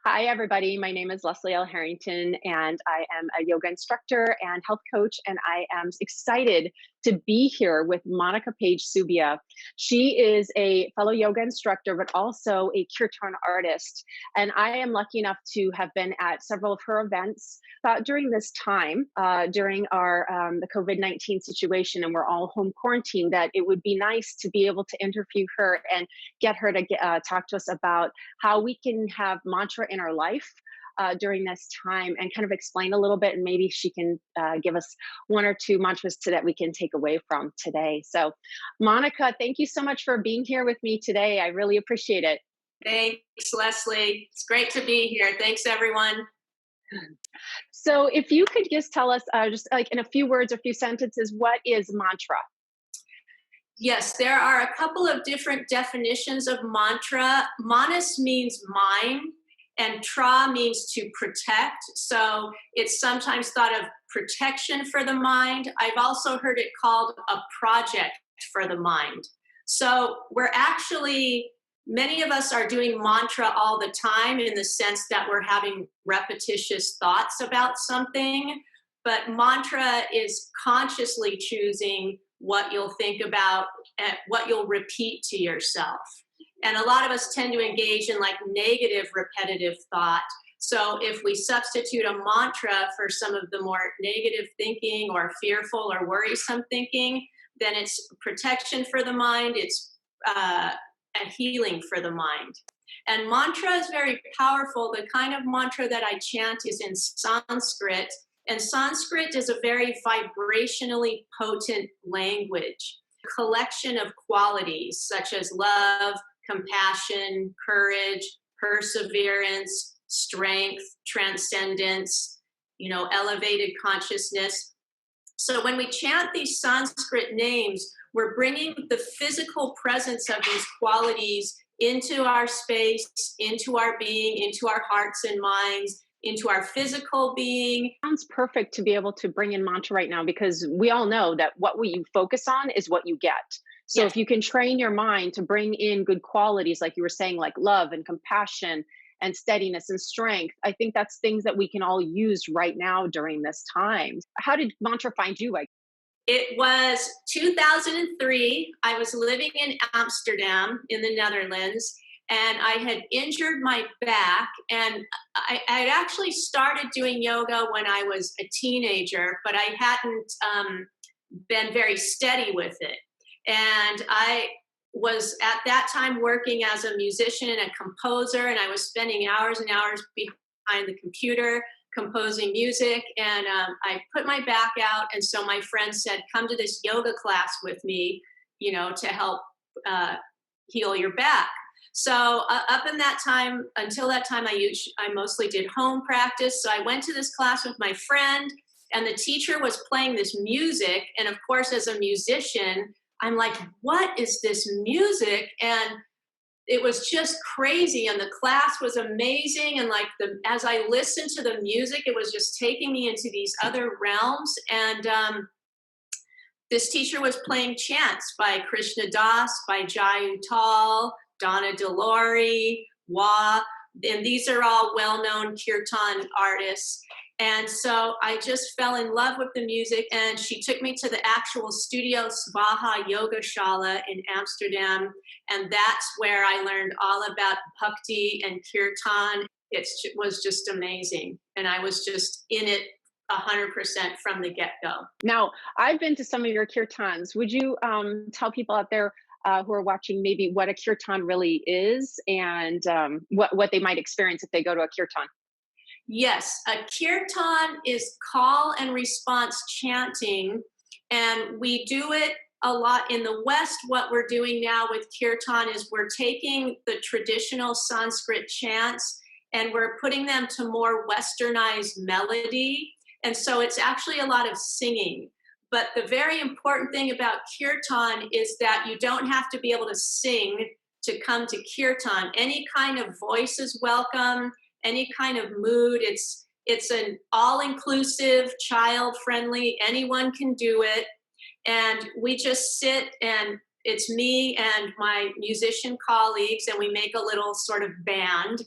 Hi, everybody. My name is Leslie L. Harrington, and I am a yoga instructor and health coach. And I am excited to be here with Monica Page Subia. She is a fellow yoga instructor, but also a kirtan artist. And I am lucky enough to have been at several of her events during this time, during our the COVID-19 situation, and we're all home quarantined. That it would be nice to be able to interview her and get her to talk to us about how we can have mantra in our life during this time and kind of explain a little bit. And maybe she can give us one or two mantras that we can take away from today. So, Monica, thank you so much for being here with me today. I really appreciate it. Thanks, Leslie. It's great to be here. Thanks, everyone. So, if you could just tell us, just like in a few words, a few sentences, what is mantra? Yes, there are a couple of different definitions of mantra. Manas means mind, and tra means to protect. So it's sometimes thought of protection for the mind. I've also heard it called a project for the mind. So many of us are doing mantra all the time in the sense that we're having repetitious thoughts about something. But mantra is consciously choosing what you'll think about and what you'll repeat to yourself. And a lot of us tend to engage in like negative repetitive thought. So if we substitute a mantra for some of the more negative thinking or fearful or worrisome thinking, then it's protection for the mind, it's a healing for the mind. And mantra is very powerful. The kind of mantra that I chant is in Sanskrit. And Sanskrit is a very vibrationally potent language, a collection of qualities such as love, compassion, courage, perseverance, strength, transcendence, elevated consciousness. So when we chant these Sanskrit names, we're bringing the physical presence of these qualities into our space, into our being, into our hearts and minds, into our physical being. Sounds perfect to be able to bring in mantra right now, because we all know that what you focus on is what you get. So Yes. if you can train your mind to bring in good qualities, like you were saying, like love and compassion and steadiness and strength, I think that's things that we can all use right now during this time. How did mantra find you? It was 2003. I was living in Amsterdam in the Netherlands, and I had injured my back. And I actually started doing yoga when I was a teenager, but I hadn't been very steady with it. And I was at that time working as a musician and a composer, and I was spending hours and hours behind the computer composing music. And I put my back out. And so my friend said, come to this yoga class with me, to help heal your back. So until that time, I mostly did home practice. So I went to this class with my friend, and the teacher was playing this music. And of course, as a musician, I'm like, what is this music? And it was just crazy. And the class was amazing. And as I listened to the music, it was just taking me into these other realms. And this teacher was playing chants by Krishna Das, by Jai Uttal, Donna Delori, Wah, and these are all well-known kirtan artists. And so I just fell in love with the music, and she took me to the actual studio Svaha Yoga Shala in Amsterdam, and that's where I learned all about bhakti and kirtan. It was just amazing, and I was just in it 100% from the get-go. Now, I've been to some of your kirtans. Would you tell people out there who are watching maybe what a kirtan really is, and what they might experience if they go to a kirtan? Yes, a kirtan is call and response chanting, and we do it a lot in the West. What we're doing now with kirtan is we're taking the traditional Sanskrit chants and we're putting them to more westernized melody. And so it's actually a lot of singing. But the very important thing about kirtan is that you don't have to be able to sing to come to kirtan. Any kind of voice is welcome, any kind of mood. It's an all-inclusive, child-friendly, anyone can do it. And we just sit, and it's me and my musician colleagues, and we make a little sort of band.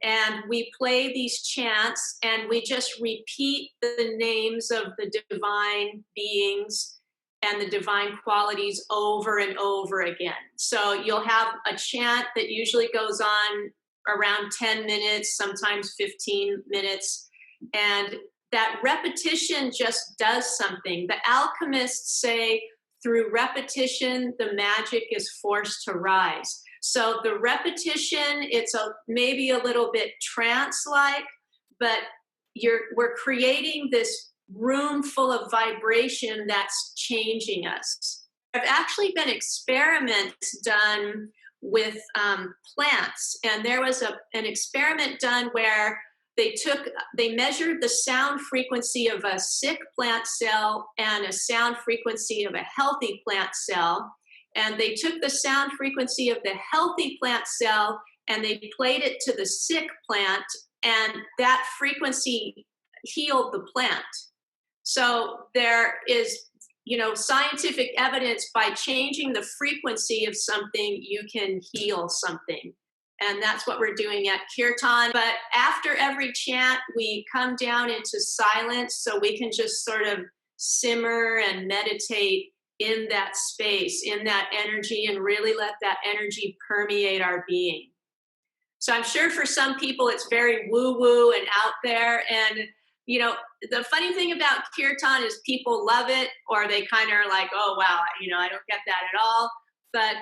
And we play these chants and we just repeat the names of the divine beings and the divine qualities over and over again. So you'll have a chant that usually goes on around 10 minutes, sometimes 15 minutes. And that repetition just does something. The alchemists say through repetition, the magic is forced to rise. So the repetition, it's maybe a little bit trance-like, but we're creating this room full of vibration that's changing us. I've actually been experiments done with plants, and there was an experiment done where they measured the sound frequency of a sick plant cell and a sound frequency of a healthy plant cell. And they took the sound frequency of the healthy plant cell and they played it to the sick plant, and that frequency healed the plant. So there is, scientific evidence by changing the frequency of something, you can heal something. And that's what we're doing at Kirtan. But after every chant, we come down into silence so we can just sort of simmer and meditate in that space, in that energy, and really let that energy permeate our being. So I'm sure for some people it's very woo-woo and out there. And, the funny thing about Kirtan is people love it, or they kind of are like, oh, wow, I don't get that at all. But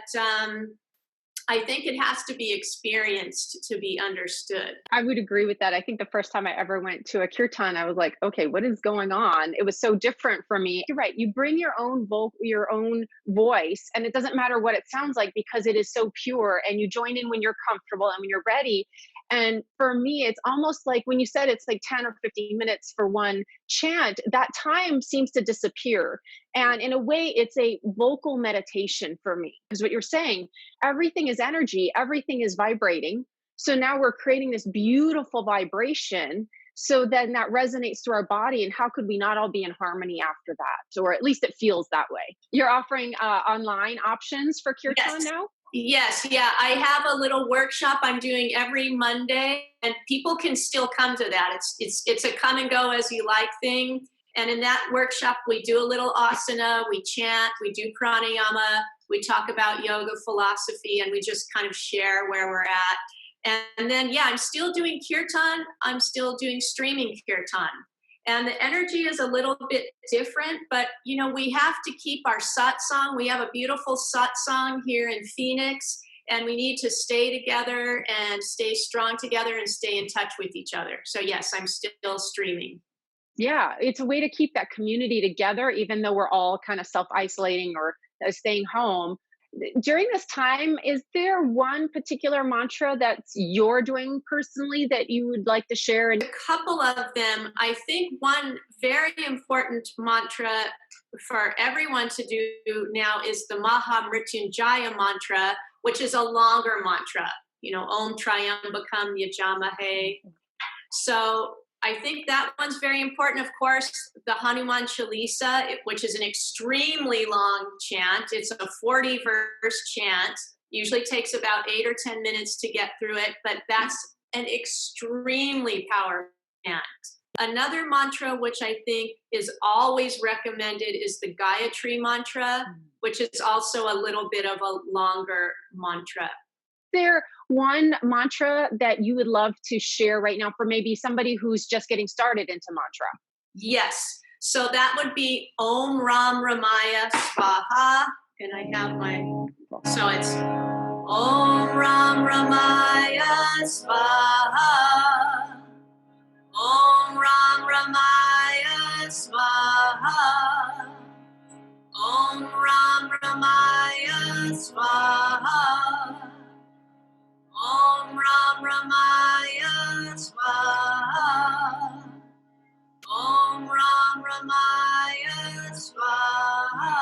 I think it has to be experienced to be understood. I would agree with that. I think the first time I ever went to a kirtan, I was like, okay, what is going on? It was so different for me. You're right. You bring your own your own voice, and it doesn't matter what it sounds like because it is so pure, and you join in when you're comfortable and when you're ready. And for me, it's almost like when you said it's like 10 or 15 minutes for one chant, that time seems to disappear. And in a way, it's a vocal meditation for me, because what you're saying, everything is energy, everything is vibrating. So now we're creating this beautiful vibration. So then that resonates through our body. And how could we not all be in harmony after that? Or at least it feels that way. You're offering online options for Kirtan now? Yes, yeah. I have a little workshop I'm doing every Monday, and people can still come to that. It's a come and go as you like thing. And in that workshop, we do a little asana, we chant, we do pranayama, we talk about yoga philosophy, and we just kind of share where we're at. And then, I'm still doing kirtan. I'm still doing streaming kirtan. And the energy is a little bit different, but, we have to keep our satsang. We have a beautiful satsang here in Phoenix, and we need to stay together and stay strong together and stay in touch with each other. So yes, I'm still streaming. Yeah, it's a way to keep that community together, even though we're all kind of self-isolating or staying home. During this time, is there one particular mantra that you're doing personally that you would like to share? A couple of them. I think one very important mantra for everyone to do now is the Maha Mrityunjaya mantra, which is a longer mantra. Om Triambakam Yajamahe. So I think that one's very important. Of course, the Hanuman Chalisa, which is an extremely long chant. It's a 40-verse chant. Usually takes about 8 or 10 minutes to get through it, but that's an extremely powerful chant. Another mantra, which I think is always recommended, is the Gayatri mantra, which is also a little bit of a longer mantra. There one mantra that you would love to share right now for maybe somebody who's just getting started into mantra? Yes. So that would be Om Ram Ramaya Swaha. And I have so it's Om Ram Ramaya Swaha. Om Ram Ramaya Swaha. Om Ram Ramaya Swaha. Om Ram Ramaya Swaha. Om Ram Ramaya Swaha.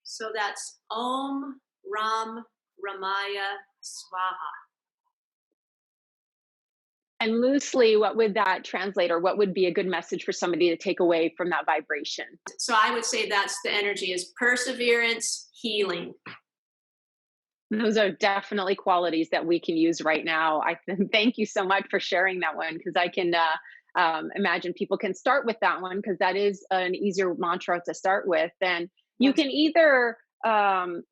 So that's Om Ram Ramaya Swaha. And loosely, what would that translate, or what would be a good message for somebody to take away from that vibration? So I would say that's the energy, is perseverance, healing. Those are definitely qualities that we can use right now. Thank you so much for sharing that one because I can imagine people can start with that one because that is an easier mantra to start with. And you Yes. can either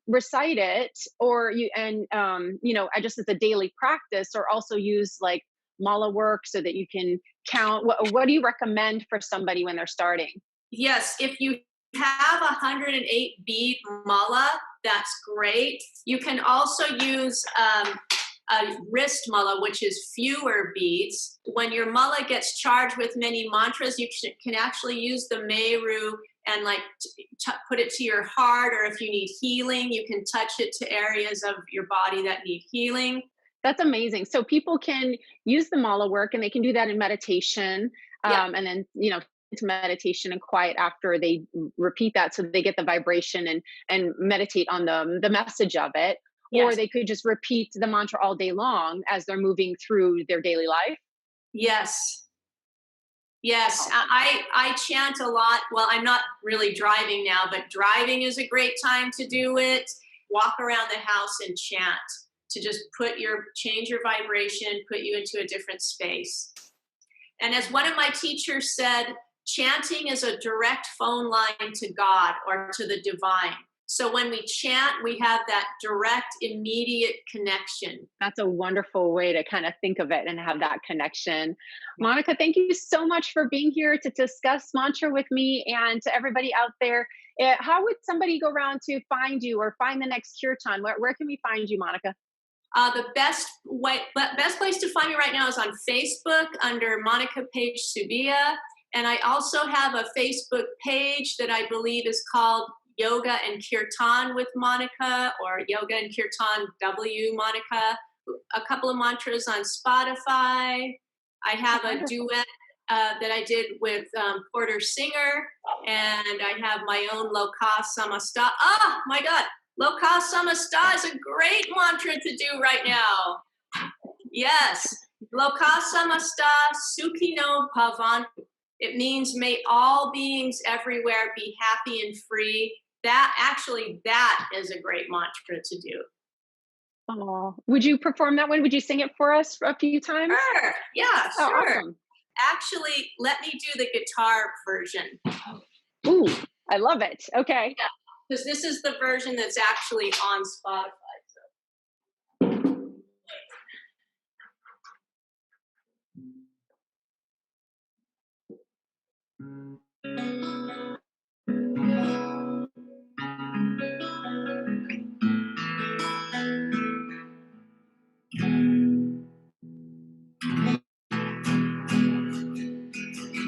recite it or just as a daily practice, or also use like mala work so that you can count. What do you recommend for somebody when they're starting? Yes, if you have 108 bead mala, that's great. You can also use a wrist mala, which is fewer beads. When your mala gets charged with many mantras, you can actually use the Meru and like put it to your heart, or if you need healing, you can touch it to areas of your body that need healing. That's amazing. So people can use the mala work and they can do that in meditation. Yeah, And then, into meditation and quiet after they repeat that so they get the vibration and meditate on the message of it. Or yes. they could just repeat the mantra all day long as they're moving through their daily life. Yes. Yes, Awesome. I chant a lot. Well, I'm not really driving now, but driving is a great time to do it. Walk around the house and chant to just change your vibration, put you into a different space. And as one of my teachers said, chanting is a direct phone line to God or to the divine. So when we chant, we have that direct, immediate connection. That's a wonderful way to kind of think of it and have that connection. Monica, thank you so much for being here to discuss mantra with me and to everybody out there. How would somebody go around to find you or find the next kirtan? Where can we find you, Monica? The best place to find me right now is on Facebook under Monica Page Subia, and I also have a Facebook page that I believe is called Yoga and Kirtan with Monica, or Yoga and Kirtan W Monica. A couple of mantras on Spotify. I have a Wonderful. duet that I did with Porter Singer, and I have my own Loka Samasta. Oh my God! Loka Samasta is a great mantra to do right now. Yes. Loka Samasta Sukhino Bhavantu. It means may all beings everywhere be happy and free. That is a great mantra to do. Oh, would you perform that one? Would you sing it for us a few times? Sure. Yeah, Oh, sure. awesome. Actually, let me do the guitar version. Ooh, I love it. Okay. Yeah, because this is the version that's actually on Spotify.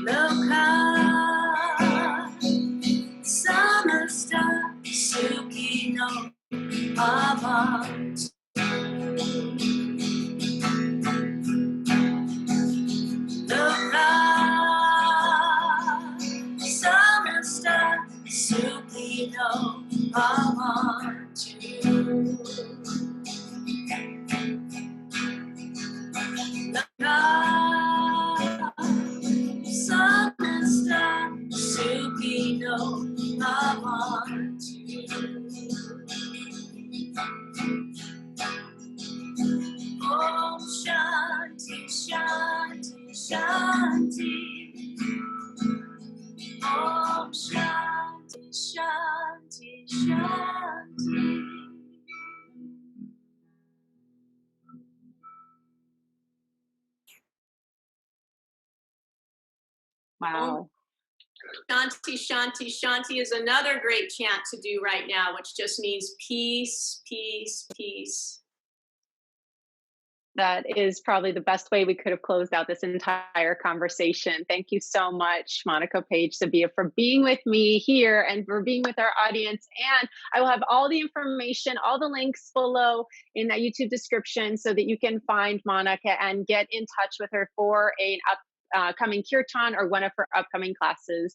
Loka Samasta Sukhino Bhavantu. Loka Samasta Sukhino Bhavantu. Loka Samasta Sukhino Bhavantu. Om Shanti Shanti Shanti. Om Shanti Shanti Shanti. Wow. Shanti Shanti Shanti is another great chant to do right now, which just means peace, peace, peace. That is probably the best way we could have closed out this entire conversation. Thank you so much, Monica Page Sabia, for being with me here and for being with our audience. And I will have all the information, all the links below in that YouTube description so that you can find Monica and get in touch with her for an upcoming kirtan or one of her upcoming classes.